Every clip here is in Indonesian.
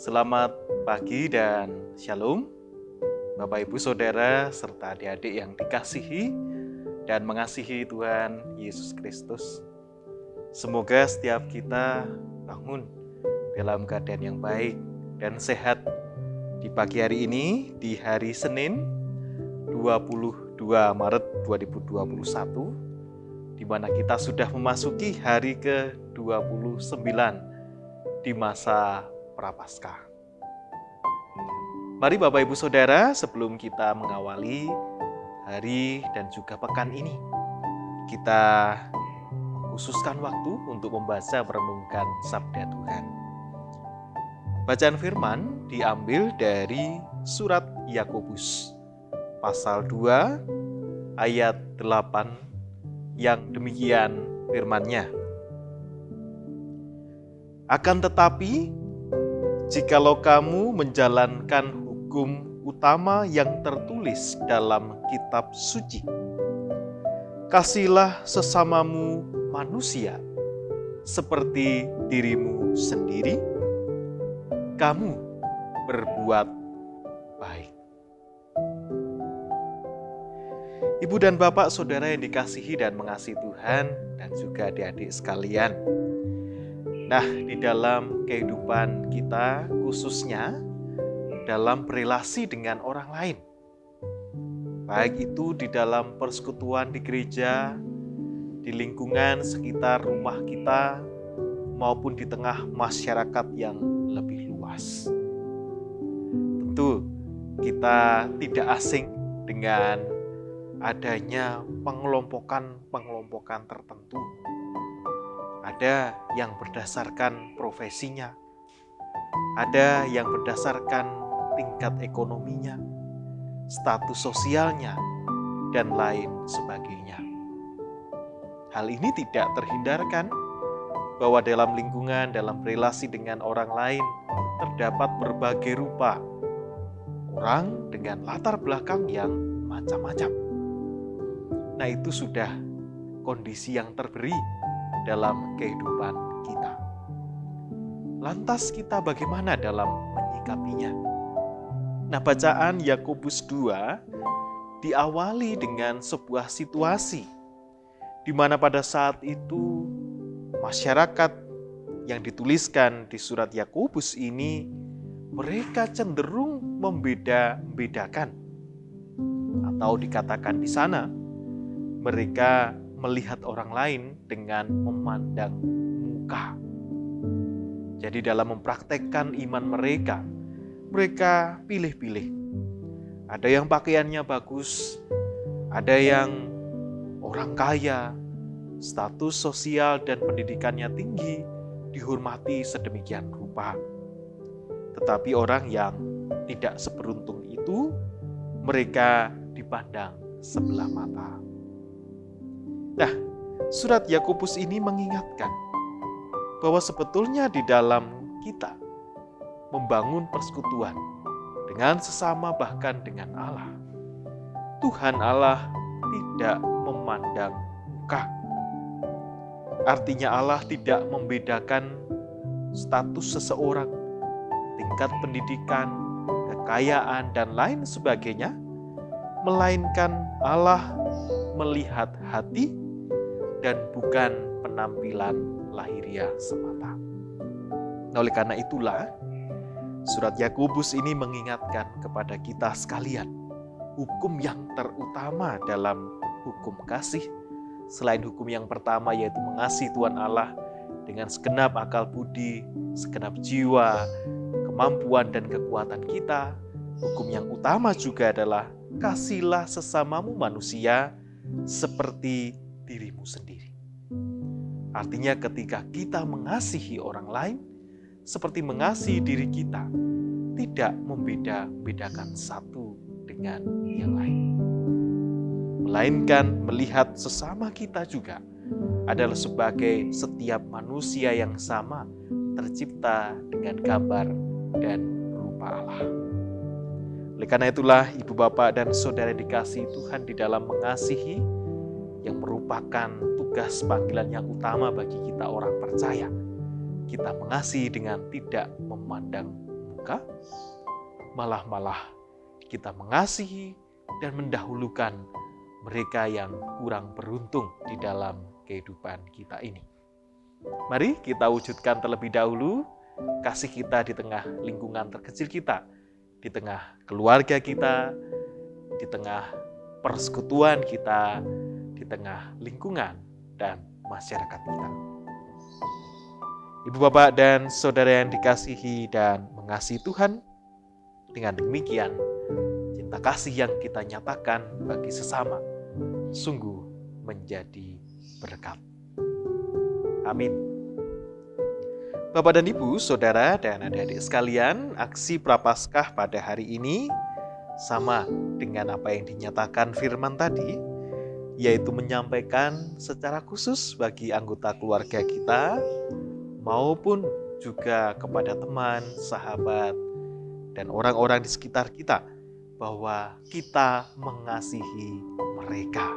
Selamat pagi dan shalom, Bapak Ibu Saudara serta adik-adik yang dikasihi dan mengasihi Tuhan Yesus Kristus. Semoga setiap kita bangun dalam keadaan yang baik dan sehat di pagi hari ini, di hari Senin 22 Maret 2021, di mana kita sudah memasuki hari ke-29 di masa Prapaskah. Mari Bapak Ibu Saudara, sebelum kita mengawali hari dan juga pekan ini, kita khususkan waktu untuk membaca merenungkan sabda Tuhan. Bacaan firman diambil dari surat Yakobus pasal 2 ayat 8 yang demikian firman-Nya. Akan tetapi, jikalau kamu menjalankan hukum utama yang tertulis dalam kitab suci, kasihlah sesamamu manusia seperti dirimu sendiri, kamu berbuat baik. Ibu dan Bapak Saudara yang dikasihi dan mengasihi Tuhan dan juga adik-adik sekalian. Nah, di dalam kehidupan kita, khususnya dalam berelasi dengan orang lain, baik itu di dalam persekutuan di gereja, di lingkungan sekitar rumah kita, maupun di tengah masyarakat yang lebih luas. Tentu kita tidak asing dengan adanya pengelompokan tertentu. Ada yang berdasarkan profesinya, ada yang berdasarkan tingkat ekonominya, status sosialnya, dan lain sebagainya. Hal ini tidak terhindarkan bahwa dalam lingkungan, dalam relasi dengan orang lain, terdapat berbagai rupa orang dengan latar belakang yang macam-macam. Nah, itu sudah kondisi yang terberi dalam kehidupan kita. Lantas kita bagaimana dalam menyikapinya? Nah, bacaan Yakobus 2 diawali dengan sebuah situasi di mana pada saat itu masyarakat yang dituliskan di surat Yakobus ini mereka cenderung membeda-bedakan, atau dikatakan di sana mereka melihat orang lain dengan memandang muka. Jadi dalam mempraktekkan iman mereka, mereka pilih-pilih. Ada yang pakaiannya bagus, ada yang orang kaya, status sosial dan pendidikannya tinggi, dihormati sedemikian rupa. Tetapi orang yang tidak seberuntung itu, mereka dipandang sebelah mata. Nah, surat Yakobus ini mengingatkan bahwa sebetulnya di dalam kita membangun persekutuan dengan sesama bahkan dengan Allah, Tuhan Allah tidak memandang muka. Artinya Allah tidak membedakan status seseorang, tingkat pendidikan, kekayaan, dan lain sebagainya, melainkan Allah melihat hati dan bukan penampilan lahiriah semata. Nah, oleh karena itulah surat Yakobus ini mengingatkan kepada kita sekalian hukum yang terutama dalam hukum kasih, selain hukum yang pertama yaitu mengasihi Tuhan Allah dengan segenap akal budi, segenap jiwa, kemampuan dan kekuatan kita. Hukum yang utama juga adalah kasihlah sesamamu manusia seperti dirimu sendiri. Artinya ketika kita mengasihi orang lain seperti mengasihi diri kita, tidak membeda-bedakan satu dengan yang lain, melainkan melihat sesama kita juga adalah sebagai setiap manusia yang sama, tercipta dengan gambar dan rupa Allah. Oleh karena itulah Ibu Bapak dan Saudara dikasihi Tuhan, di dalam mengasihi yang merupakan tugas panggilan yang utama bagi kita orang percaya, kita mengasihi dengan tidak memandang muka, malah kita mengasihi dan mendahulukan mereka yang kurang beruntung di dalam kehidupan kita ini. Mari kita wujudkan terlebih dahulu kasih kita di tengah lingkungan terkecil kita, di tengah keluarga kita, di tengah persekutuan kita, di tengah lingkungan dan masyarakat kita. Ibu, Bapak, dan Saudara yang dikasihi dan mengasihi Tuhan, dengan demikian cinta kasih yang kita nyatakan bagi sesama sungguh menjadi berkat. Amin. Bapak dan Ibu, Saudara dan adik-adik sekalian, aksi Prapaskah pada hari ini sama dengan apa yang dinyatakan firman tadi, yaitu menyampaikan secara khusus bagi anggota keluarga kita maupun juga kepada teman, sahabat, dan orang-orang di sekitar kita bahwa kita mengasihi mereka.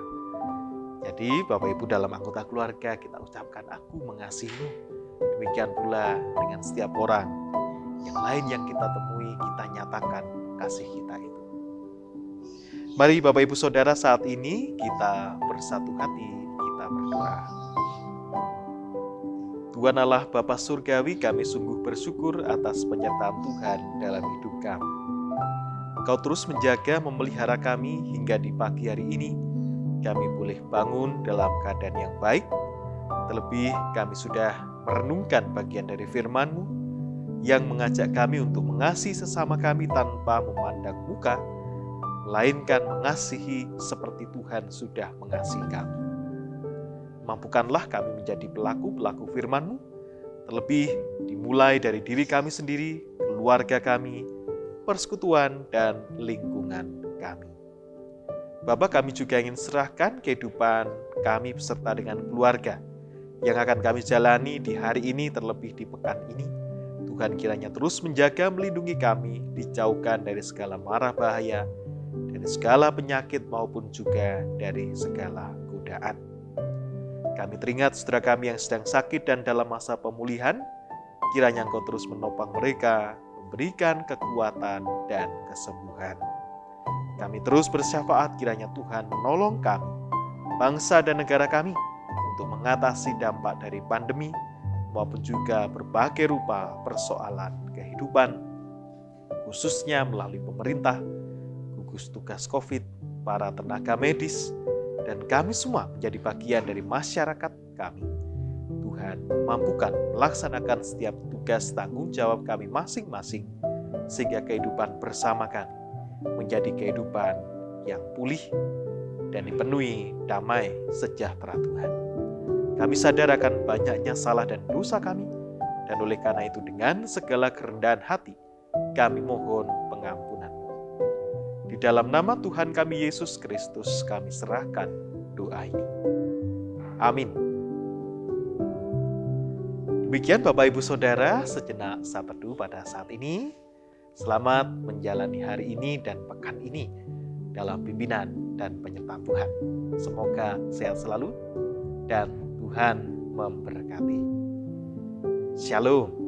Jadi Bapak Ibu dalam anggota keluarga kita ucapkan aku mengasihimu. Demikian pula dengan setiap orang yang lain yang kita temui, kita nyatakan kasih kita itu. Mari Bapak Ibu Saudara, saat ini kita bersatu hati, kita berdoa. Tuhan Allah Bapa Surgawi, kami sungguh bersyukur atas penyertaan Tuhan dalam hidup kami. Kau terus menjaga, memelihara kami hingga di pagi hari ini. Kami boleh bangun dalam keadaan yang baik. Terlebih kami sudah merenungkan bagian dari firman-Mu yang mengajak kami untuk mengasihi sesama kami tanpa memandang muka, melainkan mengasihi seperti Tuhan sudah mengasihi kami. Mampukanlah kami menjadi pelaku-pelaku firman-Mu, terlebih dimulai dari diri kami sendiri, keluarga kami, persekutuan, dan lingkungan kami. Bapa, kami juga ingin serahkan kehidupan kami beserta dengan keluarga yang akan kami jalani di hari ini, terlebih di pekan ini. Tuhan kiranya terus menjaga, melindungi kami, dijauhkan dari segala mara bahaya, dari segala penyakit maupun juga dari segala godaan. Kami teringat saudara kami yang sedang sakit dan dalam masa pemulihan, kiranya Engkau terus menopang mereka, memberikan kekuatan dan kesembuhan. Kami terus bersyafaat kiranya Tuhan menolong kami, bangsa dan negara kami, untuk mengatasi dampak dari pandemi maupun juga berbagai rupa persoalan kehidupan, khususnya melalui pemerintah, gugus tugas COVID, para tenaga medis, dan kami semua menjadi bagian dari masyarakat kami. Tuhan, mampukan melaksanakan setiap tugas tanggung jawab kami masing-masing, sehingga kehidupan bersama kami menjadi kehidupan yang pulih dan dipenuhi damai sejahtera Tuhan. Kami sadar akan banyaknya salah dan dosa kami, dan oleh karena itu dengan segala kerendahan hati, kami mohon pengampunan. Di dalam nama Tuhan kami Yesus Kristus, kami serahkan doa ini. Amin. Demikian Bapak Ibu Saudara, sejenak saat teduh pada saat ini. Selamat menjalani hari ini dan pekan ini dalam pimpinan dan penyertaan Tuhan. Semoga sehat selalu dan Tuhan memberkati. Shalom.